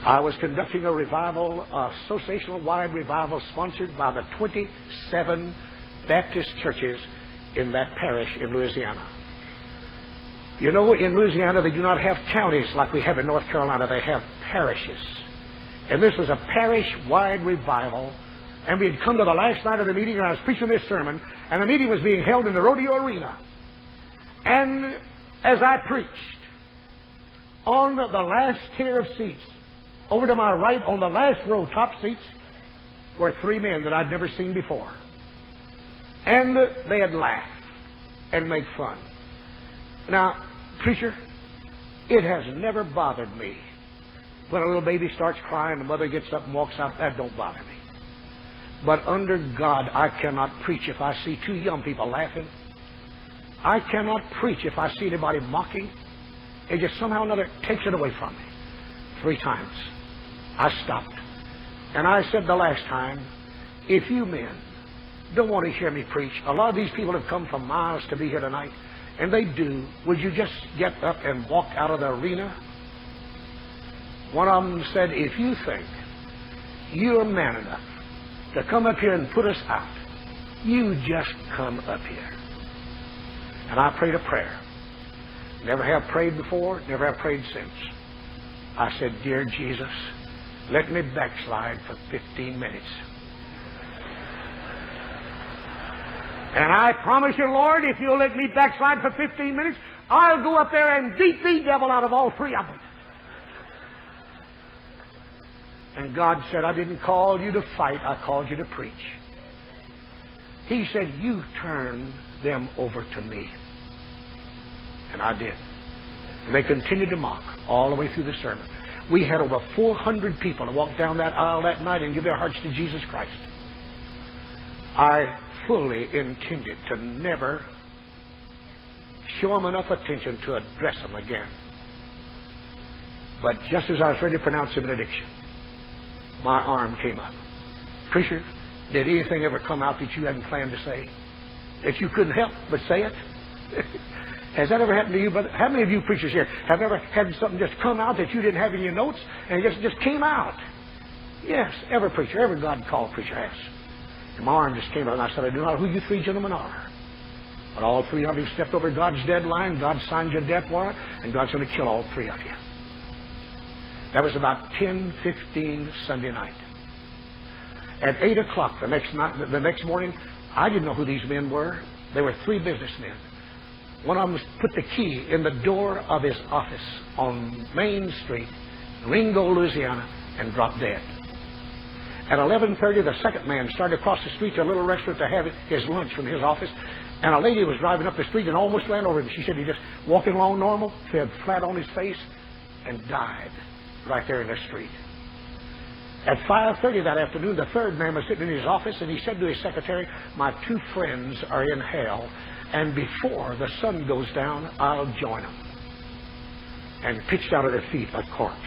I was conducting a revival, a associational-wide revival sponsored by the 27 Baptist churches in that parish in Louisiana. You know, in Louisiana, they do not have counties like we have in North Carolina. They have parishes. And this was a parish-wide revival. And we had come to the last night of the meeting, and I was preaching this sermon, and the meeting was being held in the rodeo arena. And as I preached, on the last tier of seats, over to my right, on the last row, top seats, were three men that I'd never seen before. And they had laughed and made fun. Now, preacher, it has never bothered me when a little baby starts crying, the mother gets up and walks out. That don't bother me. But under God, I cannot preach if I see two young people laughing. I cannot preach if I see anybody mocking. It just somehow or another takes it away from me. 3 times. I stopped. And I said the last time, if you men don't want to hear me preach, a lot of these people have come from miles to be here tonight, and they do, would you just get up and walk out of the arena? One of them said, if you think you're man enough to come up here and put us out, you just come up here. And I prayed a prayer. Never have prayed before, never have prayed since. I said, dear Jesus, let me backslide for 15 minutes. And I promise you, Lord, if you'll let me backslide for 15 minutes, I'll go up there and beat the devil out of all 3 of them. And God said, I didn't call you to fight, I called you to preach. He said, you turn them over to me. And I did. And they continued to mock all the way through the sermon. We had over 400 people to walk down that aisle that night and give their hearts to Jesus Christ. I fully intended to never show them enough attention to address them again. But just as I was ready to pronounce the benediction, my arm came up. Preacher, did anything ever come out that you hadn't planned to say? That you couldn't help but say it? Has that ever happened to you, brother? How many of you preachers here have ever had something just come out that you didn't have in your notes and it just came out? Yes, every preacher, every God-called preacher has. And my arm just came out and I said, I do not know who you 3 gentlemen are. But all 3 of you stepped over God's deadline. God signed your death warrant, and God's going to kill all 3 of you. That was about 10:15 Sunday night. At 8 o'clock the next morning, I didn't know who these men were. They were 3 businessmen. One of them put the key in the door of his office on Main Street, Ringo, Louisiana, and dropped dead. At 11:30, the second man started across the street to a little restaurant to have his lunch from his office, and a lady was driving up the street and almost ran over him. She said he just walking along normal, fell flat on his face, and died right there in the street. At 5:30 that afternoon, the third man was sitting in his office, and he said to his secretary, my 2 friends are in hell, and before the sun goes down, I'll join them. And pitched out at their feet a corpse.